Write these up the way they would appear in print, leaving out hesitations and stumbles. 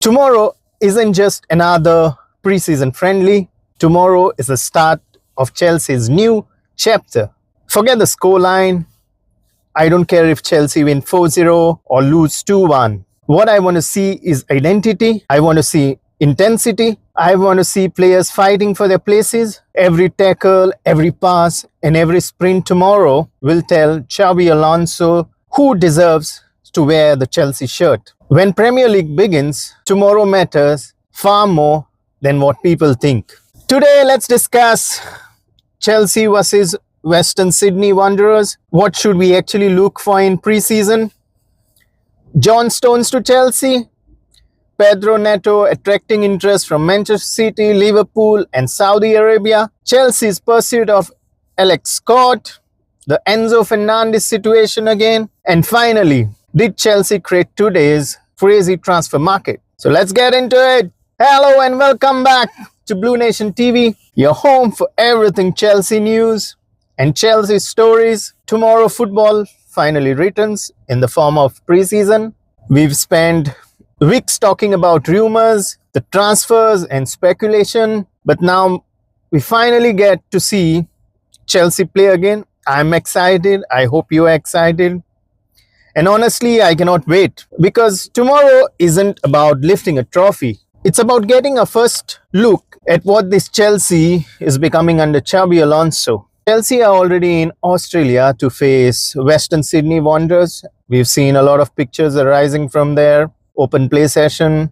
Tomorrow isn't just another preseason friendly. Tomorrow is the start of Chelsea's new chapter. Forget the scoreline. I don't care if Chelsea win 4-0 or lose 2-1. What I want to see is identity. I want to see intensity. I want to see players fighting for their places. Every tackle, every pass, and every sprint tomorrow will tell Xabi Alonso who deserves to wear the Chelsea shirt. When Premier League begins, tomorrow matters far more than what people think. Today, let's discuss Chelsea versus Western Sydney Wanderers. What should we actually look for in pre-season? John Stones to Chelsea. Pedro Neto attracting interest from Manchester City, Liverpool and Saudi Arabia. Chelsea's pursuit of Alex Scott. The Enzo Fernandez situation again. And finally, did Chelsea create today's crazy transfer market? So let's get into it. Hello and welcome back to Blue Nation TV, your home for everything Chelsea news and Chelsea stories. Tomorrow football finally returns in the form of preseason. We've spent weeks talking about rumors, the transfers and speculation, but now we finally get to see Chelsea play again. I'm excited. I hope you're excited. And honestly, I cannot wait because tomorrow isn't about lifting a trophy. It's about getting a first look at what this Chelsea is becoming under Xabi Alonso. Chelsea are already in Australia to face Western Sydney Wanderers. We've seen a lot of pictures arising from there. Open play session,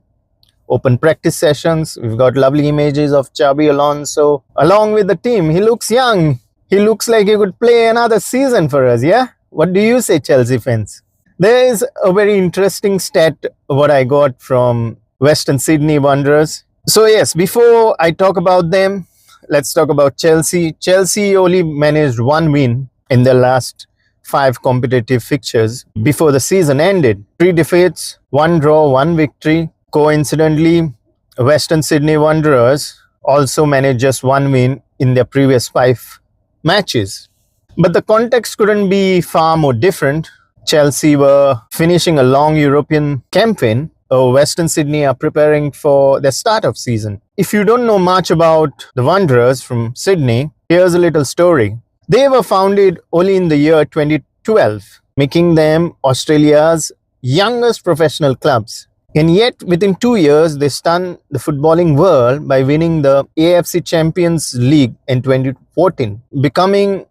open practice sessions. We've got lovely images of Xabi Alonso along with the team. He looks young. He looks like he could play another season for us, yeah? What do you say, Chelsea fans? There is a very interesting stat what I got from Western Sydney Wanderers. So yes, before I talk about them, let's talk about Chelsea. Chelsea only managed one win in their last 5 competitive fixtures before the season ended. 3 defeats, 1 draw, 1 victory. Coincidentally, Western Sydney Wanderers also managed just 1 win in their previous 5 matches. But the context couldn't be far more different. Chelsea were finishing a long European campaign. Western Sydney are preparing for their start of season. If you don't know much about the Wanderers from Sydney, here's a little story. They were founded only in the year 2012, making them Australia's youngest professional clubs. And yet, within 2 years, they stunned the footballing world by winning the AFC Champions League in 2014, becoming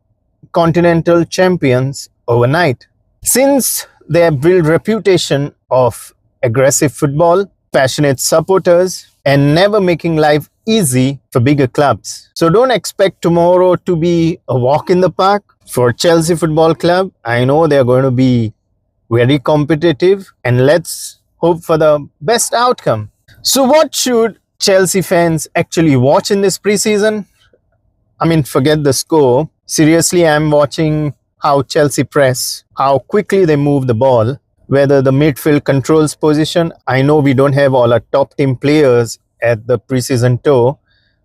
continental champions overnight. Since they have built a reputation of aggressive football, passionate supporters, and never making life easy for bigger clubs. So don't expect tomorrow to be a walk in the park for Chelsea Football Club. I know they're going to be very competitive and let's hope for the best outcome. So what should Chelsea fans actually watch in this preseason? I mean, forget the score. Seriously, I'm watching how Chelsea press, how quickly they move the ball, whether the midfield controls position. I know we don't have all our top team players at the preseason tour,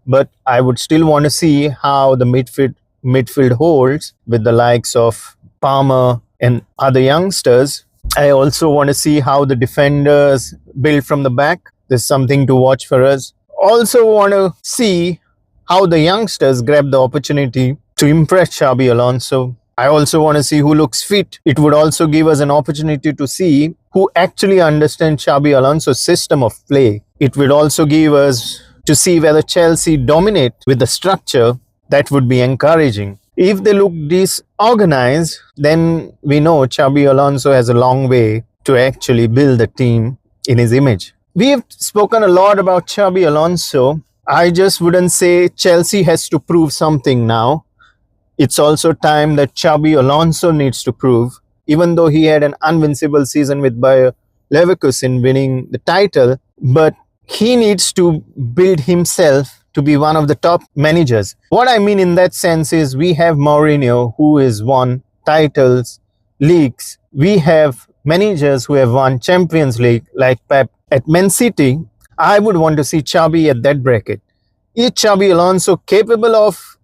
but I would still want to see how the midfield holds with the likes of Palmer and other youngsters. I also want to see how the defenders build from the back. There's something to watch for us. Also want to see how the youngsters grab the opportunity to impress Xabi Alonso. I also want to see who looks fit. It would also give us an opportunity to see who actually understands Xabi Alonso's system of play. It would also give us to see whether Chelsea dominate with the structure. That would be encouraging. If they look disorganized, then we know Xabi Alonso has a long way to actually build the team in his image. We have spoken a lot about Xabi Alonso. I just wouldn't say Chelsea has to prove something now. It's also time that Xabi Alonso needs to prove, even though he had an invincible season with Bayer Leverkusen winning the title, but he needs to build himself to be one of the top managers. What I mean in that sense is we have Mourinho who has won titles, leagues. We have managers who have won Champions League like Pep at Man City. I would want to see Xabi at that bracket. Is Xabi Alonso capable of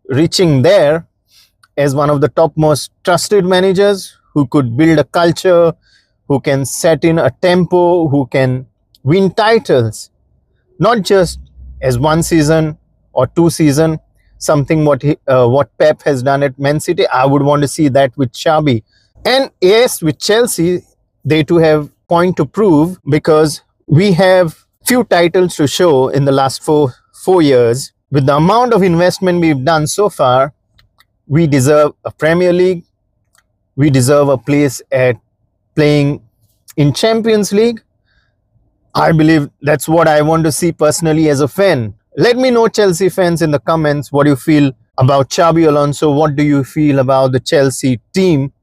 reaching there as one of the top most trusted managers who could build a culture, who can set in a tempo, who can win titles, not just as one season or two season, something what Pep has done at Man City. I would want to see that with Xabi. And yes, with Chelsea, they too have point to prove, because we have few titles to show in the last four years. With the amount of investment we've done so far, we deserve a Premier League. We deserve a place at playing in Champions League. I believe that's what I want to see personally as a fan. Let me know, Chelsea fans, in the comments what you feel about Xabi Alonso. What do you feel about the Chelsea team?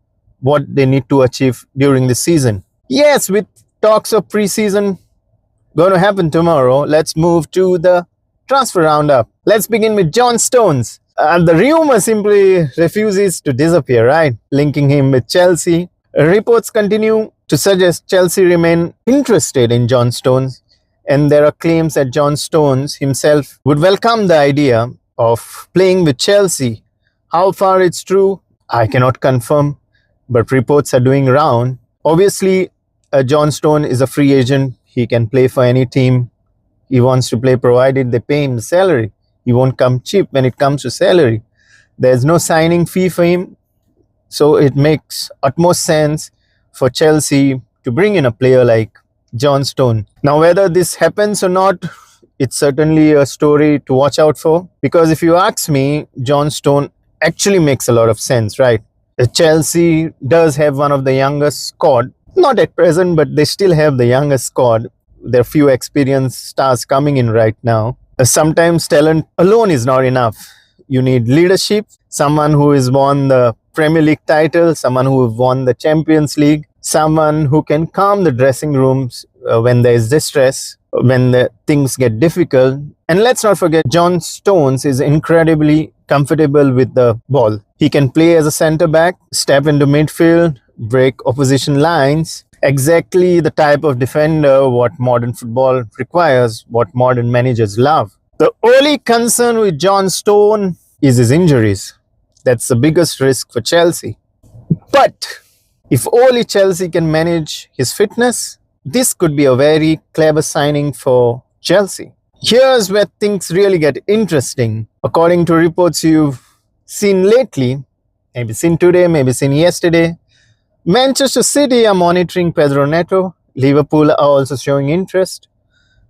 What they need to achieve during the season. Yes, with talks of pre-season going to happen tomorrow, let's move to the transfer roundup. Let's begin with John Stones. The rumor simply refuses to disappear, right? Linking him with Chelsea. Reports continue to suggest Chelsea remain interested in John Stones, and there are claims that John Stones himself would welcome the idea of playing with Chelsea. How far it's true, I cannot confirm, but reports are doing round. Obviously, John Stone is a free agent. He can play for any team he wants to play, provided they pay him the salary. He won't come cheap when it comes to salary. There's no signing fee for him. So it makes utmost sense for Chelsea to bring in a player like John Stone. Now, whether this happens or not, it's certainly a story to watch out for. Because if you ask me, John Stone actually makes a lot of sense, right? Chelsea does have one of the youngest squad. Not at present, but they still have the youngest squad. There are few experienced stars coming in right now. Sometimes talent alone is not enough. You need leadership, someone who has won the Premier League title, someone who has won the Champions League, someone who can calm the dressing rooms when there is distress, when the things get difficult. And let's not forget, John Stones is incredibly comfortable with the ball. He can play as a centre back, step into midfield, break opposition lines. Exactly the type of defender what modern football requires, what modern managers love. The only concern with John Stone is his injuries. That's the biggest risk for Chelsea. But if only Chelsea can manage his fitness, this could be a very clever signing for Chelsea. Here's where things really get interesting. According to reports you've seen lately, maybe seen today, maybe seen yesterday, Manchester City are monitoring Pedro Neto. Liverpool are also showing interest.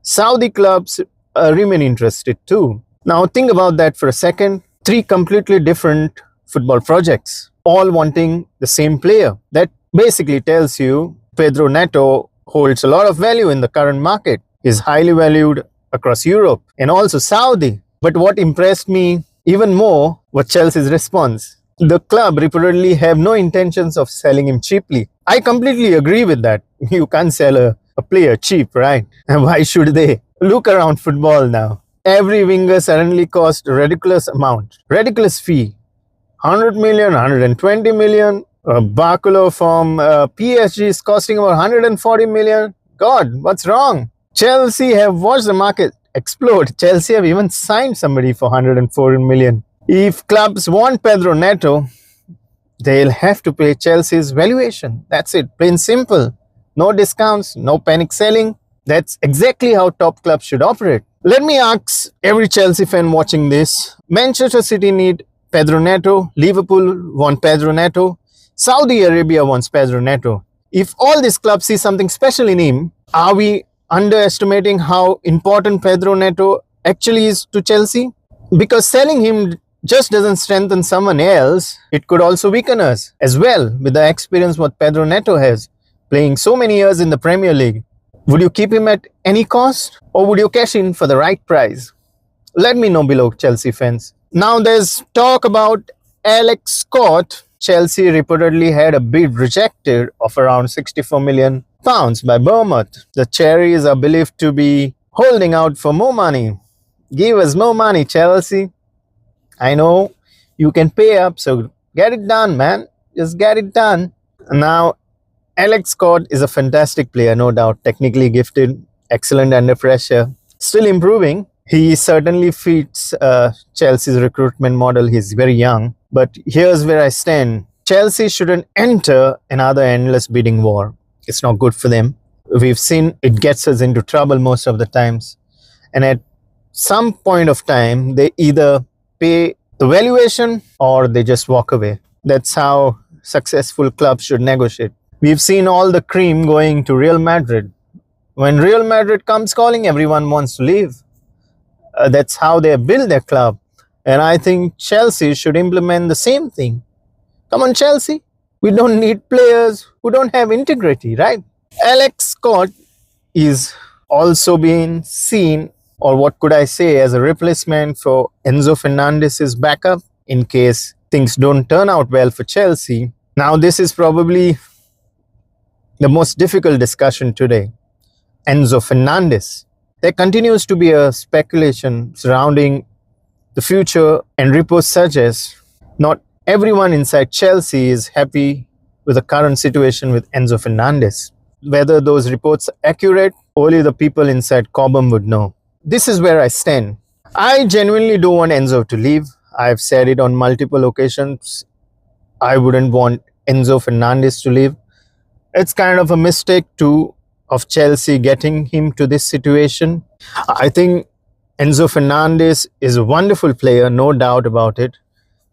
Saudi clubs remain interested too. Now think about that for a second. Three completely different football projects, all wanting the same player. That basically tells you Pedro Neto holds a lot of value in the current market. He's highly valued across Europe and also Saudi. But what impressed me even more was Chelsea's response. The club reportedly have no intentions of selling him cheaply. I completely agree with that. You can't sell a player cheap, right? And why should they? Look around football now. Every winger suddenly cost a ridiculous amount. Ridiculous fee. 100 million, 120 million. Barcolo from PSG is costing about 140 million. God, what's wrong? Chelsea have watched the market explode. Chelsea have even signed somebody for 140 million. If clubs want Pedro Neto, they'll have to pay Chelsea's valuation. That's it, plain simple. No discounts, no panic selling. That's exactly how top clubs should operate. Let me ask every Chelsea fan watching this. Manchester City need Pedro Neto. Liverpool want Pedro Neto. Saudi Arabia wants Pedro Neto. If all these clubs see something special in him, are we underestimating how important Pedro Neto actually is to Chelsea? Because selling him just doesn't strengthen someone else, it could also weaken us as well, with the experience what Pedro Neto has, playing so many years in the Premier League. Would you keep him at any cost, or would you cash in for the right price? Let me know below, Chelsea fans. Now there's talk about Alex Scott. Chelsea reportedly had a bid rejected of around £64 million by Bournemouth. The Cherries are believed to be holding out for more money. Give us more money, Chelsea. I know you can pay up, so get it done, man. Just get it done. Now, Alex Scott is a fantastic player, no doubt. Technically gifted, excellent under pressure, still improving. He certainly fits Chelsea's recruitment model. He's very young. But here's where I stand. Chelsea shouldn't enter another endless bidding war. It's not good for them. We've seen it gets us into trouble most of the times. And at some point of time, they either pay the valuation or they just walk away. That's how successful clubs should negotiate. We've seen all the cream going to Real Madrid. When Real Madrid comes calling, everyone wants to leave. That's how they build their club. And I think Chelsea should implement the same thing. Come on, Chelsea. We don't need players who don't have integrity, right? Alex Scott is also being seen, or what could I say, as a replacement for Enzo Fernandez's backup in case things don't turn out well for Chelsea. Now, this is probably the most difficult discussion today. Enzo Fernandez. There continues to be a speculation surrounding the future, and reports suggest not everyone inside Chelsea is happy with the current situation with Enzo Fernandez. Whether those reports are accurate, only the people inside Cobham would know. This is where I stand. I genuinely don't want Enzo to leave. I've said it on multiple occasions. I wouldn't want Enzo Fernandez to leave. It's kind of a mistake too of Chelsea getting him to this situation. I think Enzo Fernandez is a wonderful player, no doubt about it.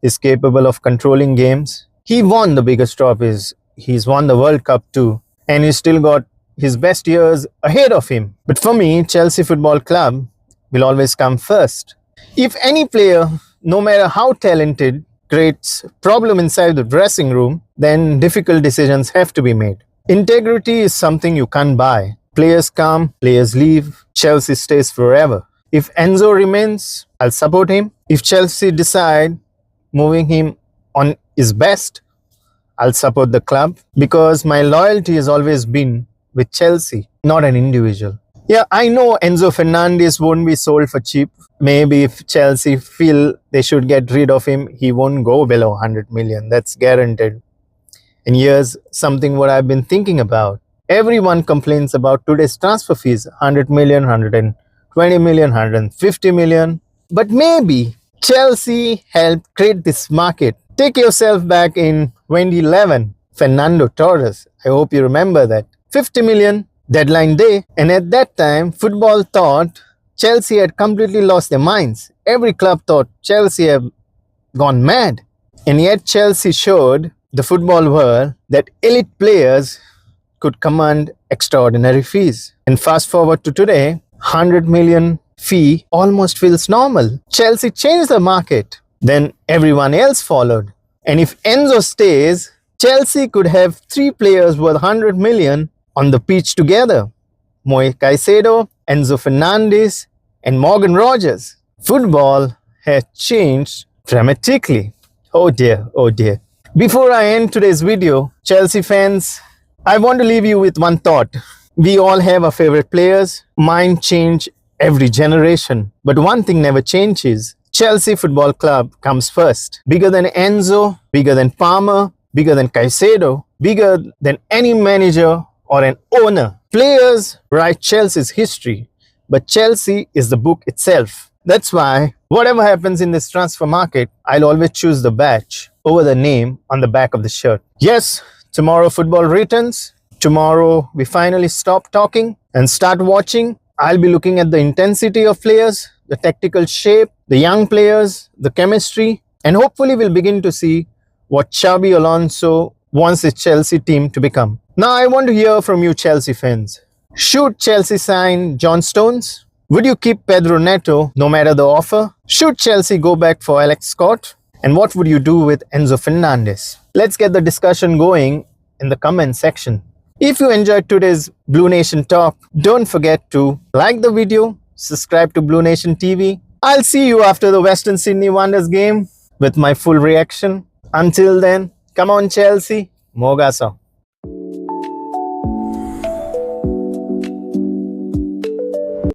He's capable of controlling games. He won the biggest trophies. He's won the World Cup too. And he's still got his best years ahead of him. But for me, Chelsea Football Club will always come first. If any player, no matter how talented, creates problem inside the dressing room, then difficult decisions have to be made. Integrity is something you can't buy. Players come, players leave, Chelsea stays forever. If Enzo remains, I'll support him. If Chelsea decide moving him on is best, I'll support the club, because my loyalty has always been with Chelsea, not an individual. Yeah, I know Enzo Fernandez won't be sold for cheap. Maybe if Chelsea feel they should get rid of him, he won't go below 100 million. That's guaranteed. And here's something what I've been thinking about. Everyone complains about today's transfer fees, 100 million, 120 million, 150 million. But maybe Chelsea helped create this market. Take yourself back in 2011, Fernando Torres. I hope you remember that. 50 million, deadline day. And at that time, football thought Chelsea had completely lost their minds. Every club thought Chelsea had gone mad. And yet Chelsea showed the football world that elite players could command extraordinary fees. And fast forward to today, 100 million fee almost feels normal. Chelsea changed the market. Then everyone else followed. And if Enzo stays, Chelsea could have 3 players worth 100 million on the pitch together. Moise Caicedo, Enzo Fernandez, and Morgan Rogers. Football has changed dramatically. Oh dear, oh dear. Before I end today's video, Chelsea fans, I want to leave you with one thought. We all have our favorite players. Mine change every generation. But one thing never changes. Chelsea Football Club comes first. Bigger than Enzo, bigger than Palmer, bigger than Caicedo, bigger than any manager or an owner. Players write Chelsea's history, but Chelsea is the book itself. That's why, whatever happens in this transfer market, I'll always choose the badge over the name on the back of the shirt. Yes, tomorrow football returns. Tomorrow we finally stop talking and start watching. I'll be looking at the intensity of players, the tactical shape, the young players, the chemistry, and hopefully we'll begin to see what Xabi Alonso wants his Chelsea team to become. Now I want to hear from you Chelsea fans. Should Chelsea sign John Stones? Would you keep Pedro Neto no matter the offer? Should Chelsea go back for Alex Scott? And what would you do with Enzo Fernandez? Let's get the discussion going in the comment section. If you enjoyed today's Blue Nation Talk, don't forget to like the video, subscribe to Blue Nation TV. I'll see you after the Western Sydney Wanderers game with my full reaction. Until then, come on Chelsea, Mogaso.